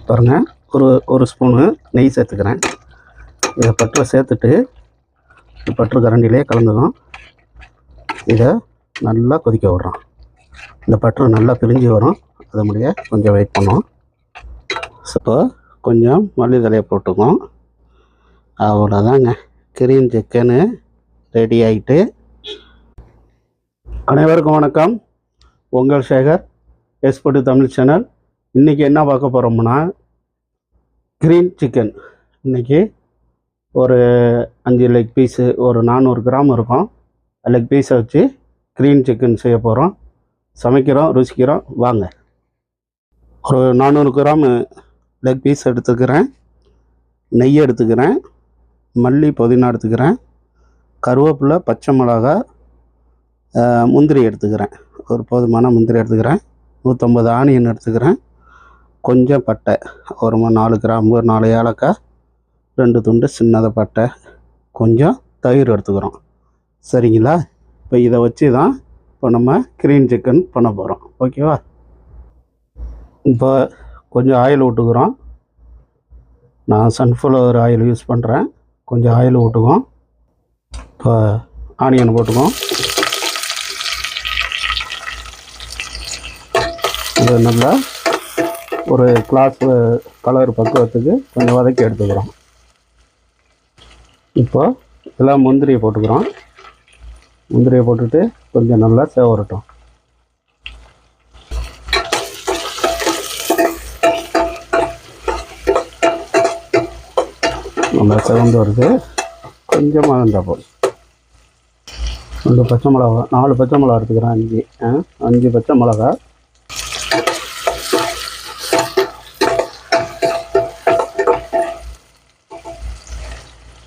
பாருங்கள், ஒரு ஸ்பூனு நெய் சேர்த்துக்கிறேன். இதை பட்டரை சேர்த்துட்டு பட்டர் கரண்டிலே கலந்துடும். இதை நல்லா கொதிக்க விடுறோம். இந்த பட்டர் நல்லா பிரிஞ்சு வரும். அது முடிய கொஞ்சம் வெயிட் பண்ணுவோம். ஸோ கொஞ்சம் மல்லி தழையை போட்டுக்குவோம். அவ்வளோதாங்க, கிரீன் சிக்கனு ரெடி ஆகிட்டு. அனைவருக்கும் வணக்கம். உங்கள் சேகர் எஸ்போர்ட் தமிழ் சேனல். இன்றைக்கி என்ன பார்க்க போகிறோம்னா, கிரீன் சிக்கன். இன்றைக்கி ஒரு 5 லெக் பீஸு, ஒரு 400 கிராம் இருக்கும். லெக் பீஸை வச்சு கிரீன் சிக்கன் செய்ய போகிறோம். சமைக்கிறோம், ருசிக்கிறோம், வாங்க. ஒரு 400 கிராம் லெக் பீஸ் எடுத்துக்கிறேன். நெய் எடுத்துக்கிறேன். மல்லி புதினா எடுத்துக்கிறேன். கருவேப்பிலை, பச்சை மிளகா, முந்திரி எடுத்துக்கிறேன். ஒரு போதுமான முந்திரி எடுத்துக்கிறேன். 150 ஆனியன் எடுத்துக்கிறேன். கொஞ்சம் பட்டை, ஒரு 4 கிராம்பு, 4 ஏலக்காய், 2 துண்டு சின்னதை பட்டை, கொஞ்சம் தயிர் எடுத்துக்கிறோம். சரிங்களா? இப்போ இதை வச்சு தான் இப்போ நம்ம கிரீன் சிக்கன் பண்ண போகிறோம். ஓகேவா? இப்போ கொஞ்சம் ஆயில் விட்டுக்கிறோம். நான் சன்ஃப்ளவர் ஆயில் யூஸ் பண்ணுறேன். கொஞ்சம் ஆயில் விட்டுக்குவோம். இப்போ ஆனியன் போட்டுக்குவோம். இது நல்லா ஒரு கிளாஸ் கலர் பக்குவத்துக்கு கொஞ்சம் வதக்கி எடுத்துக்கிறோம். இப்போ இதெல்லாம் முந்திரியை போட்டுக்கிறோம். முந்திரியை போட்டுட்டு கொஞ்சம் நல்லா சேவரட்டும். நல்லா செவந்து வருது. கொஞ்சமாக இருந்தால் போதும். 2 பச்சை மிளகா, 4 பச்சை மிளகா எடுத்துக்கிறேன். 5 பச்சை மிளகா.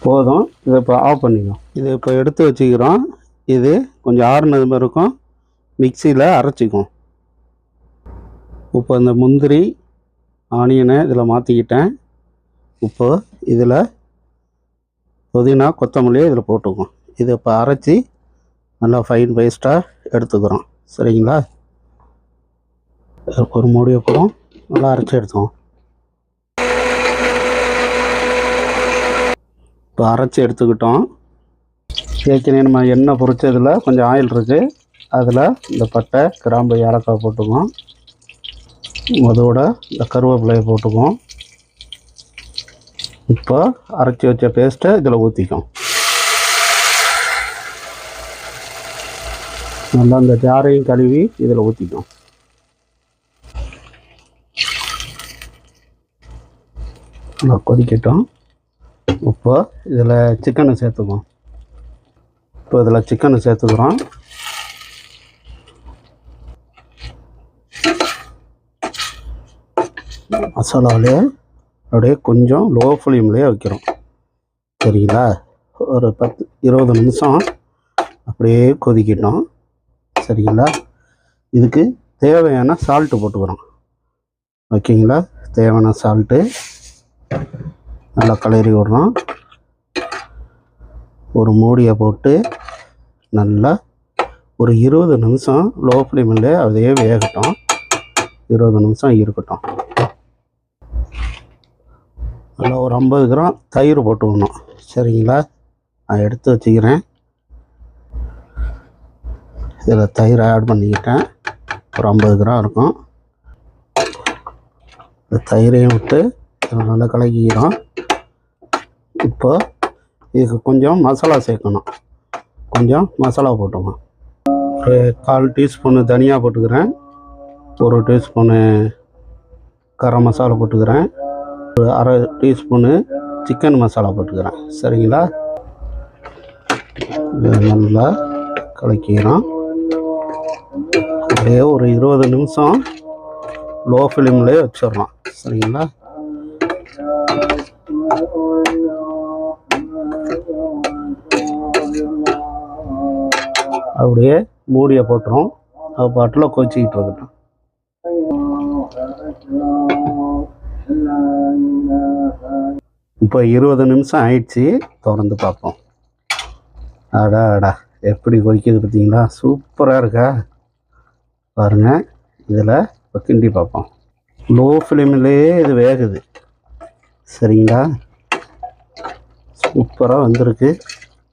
போதும். இதை இப்போ ஆஃப் பண்ணிக்கோம். இதை இப்போ எடுத்து வச்சுக்கிறோம். இது கொஞ்சம் ஆறுனது மாதிரி இருக்கும். மிக்சியில் அரைச்சிக்கும். இப்போ இந்த முந்திரி ஆனியனை இதில் மாற்றிக்கிட்டேன். இப்போ இதில் புதினா, கொத்தமல்லியை இதில் போட்டுக்குவோம். இதை இப்போ அரைச்சி நல்லா ஃபைன் பேஸ்ட்டாக எடுத்துக்கிறோம். சரிங்களா? ஒரு மூடியை போகிறோம். நல்லா அரைச்சி எடுத்துவோம். இப்போ அரைச்சி எடுத்துக்கிட்டோம். ஏற்கனவே நம்ம எண்ணெய் பொரிச்சதில் கொஞ்சம் ஆயில் இருக்குது. அதில் இந்த பட்டை, கிராம்பு, ஏலக்காய் போட்டுக்குவோம். அதோட இந்த கருவேப்பிலையை போட்டுக்குவோம். இப்போ அரைச்சி வச்ச பேஸ்ட்டை இதில் ஊற்றிக்கும். நல்லா அந்த ஜாரையும் கழுவி இதில் ஊற்றிக்கும். நல்லா கொதிக்கட்டும். இப்போ இதில் சிக்கனை சேர்த்துக்குவோம். இப்போ இதில் சிக்கனை சேர்த்துக்கிறோம். மசாலாவிலே அப்படியே கொஞ்சம் லோ ஃப்ளேம்லேயே வைக்கிறோம். சரிங்களா? ஒரு 10-20 நிமிஷம் அப்படியே கொதிக்கிட்டோம். சரிங்களா? இதுக்கு தேவையான சால்ட்டு போட்டுக்கிறோம். ஓகேங்களா? தேவையான சால்ட்டு நல்லா கிளறி விடுறோம். ஒரு மூடியை போட்டு நல்லா ஒரு 20 நிமிஷம் லோ ஃப்ளேமில் அதே வேகட்டும். 20 நிமிஷம் இருக்கட்டும். நல்லா ஒரு 50 கிராம் தயிர் போட்டுக்கணும். சரிங்களா? நான் எடுத்து வச்சுக்கிறேன். இதில் தயிர் ஆட் பண்ணிக்கிட்டேன். ஒரு 50 கிராம் இருக்கும். இந்த தயிரையும் விட்டு நல்லா கலக்கிக்கிறோம். இப்போ இதுக்கு கொஞ்சம் மசாலா சேர்க்கணும். கொஞ்சம் மசாலா போட்டுக்கணும். ஒரு 1/4 டீஸ்பூனு தனியா போட்டுக்கிறேன். 1 டீஸ்பூனு கரம் மசாலா போட்டுக்கிறேன். ஒரு 1/2 டீஸ்பூனு சிக்கன் மசாலா போட்டுக்கிறேன். சரிங்களா? நல்லா கலக்கிறோம். அப்படியே ஒரு 20 நிமிஷம் லோ ஃப்ளேம்லேயே வச்சிடறோம். சரிங்களா? அப்படியே மூடியை போட்டுரும். அது பாட்டில் கொதிச்சிக்கிட்டு இருக்கட்டும். இப்போ 20 நிமிஷம் ஆயிடுச்சு. திறந்து பார்ப்போம். அடா எப்படி கொதிக்குது பார்த்தீங்களா? சூப்பராக இருக்கா பாருங்கள். இதில் இப்போ கிண்டி பார்ப்போம். லோ ஃப்ளேம்லேயே இது வேகுது. சரிங்களா, சூப்பராக வந்திருக்கு.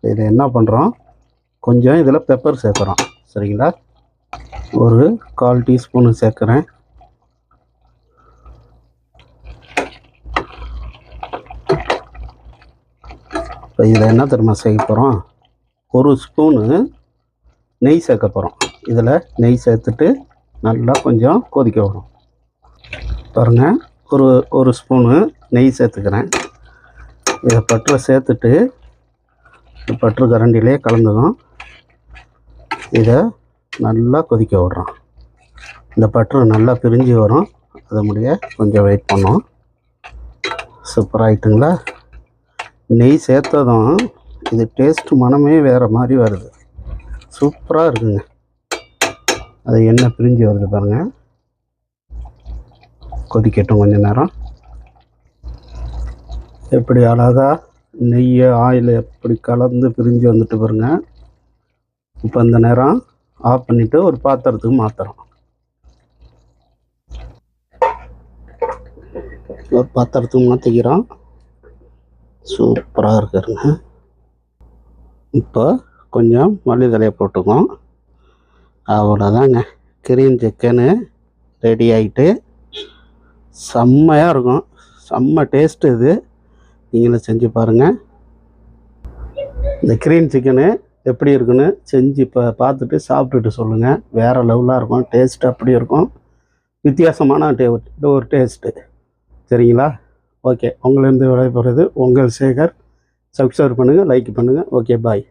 இதை என்ன பண்ணுறோம், கொஞ்சம் இதில் பெப்பர் சேர்க்குறோம். சரிங்களா, ஒரு 1/4 டீஸ்பூனு சேர்க்குறேன். இப்போ இதில் என்ன தெரியுமா சேர்க்க போகிறோம், 1 ஸ்பூனு நெய் சேர்க்க போகிறோம். இதில் நெய் சேர்த்துட்டு நல்லா கொஞ்சம் கொதிக்க வரும். பாருங்கள், ஒரு ஸ்பூனு நெய் சேர்த்துக்கிறேன். இதை பட்டரை சேர்த்துட்டு பட்டரு கரண்டிலே கலந்துடும். இதை நல்லா கொதிக்க விடுறோம். இந்த பட்டரு நல்லா பிரிஞ்சு வரும், அது முடிய கொஞ்சம் வெயிட் பண்ணோம். சூப்பராகிட்டுங்களா. நெய் சேர்த்ததும் இது டேஸ்ட் மனமே வேறு மாதிரி வருது. சூப்பராக இருக்குங்க. அது எண்ணெய் பிரிஞ்சு வருது பாருங்கள். கொதிக்கட்டும் கொஞ்சம் நேரம். எப்படி அழகாக நெய் ஆயில் எப்படி கலந்து பிரிஞ்சு வந்துட்டு பாருங்க. இப்போ இந்த நேரம் ஆஃப் பண்ணிவிட்டு ஒரு பாத்திரத்துக்கு மாற்றுறோம். ஒரு பாத்திரத்துக்கு மாற்றிக்கிறோம். சூப்பராக இருக்குதுங்க. இப்போ கொஞ்சம் மல்லித்தலையை போட்டுக்குவோம். அவ்வளோதாங்க, கிரீன் சிக்கனு ரெடி ஆகிட்டு செம்மையாக இருக்கும். செம்ம டேஸ்ட்டு. இது நீங்களும் செஞ்சு பாருங்கள். இந்த கிரீன் சிக்கனு எப்படி இருக்குன்னு செஞ்சு பார்த்துட்டு சாப்பிட்டுட்டு சொல்லுங்கள். வேறு லெவலாக இருக்கும் டேஸ்ட். அப்படி இருக்கும், வித்தியாசமான ஒரு டேஸ்ட்டு. சரிங்களா, ஓகே. உங்களிருந்து விடைபெறுவது உங்கள் சேகர். சப்ஸ்கிரைப் பண்ணுங்கள், லைக் பண்ணுங்கள். ஓகே, பாய்.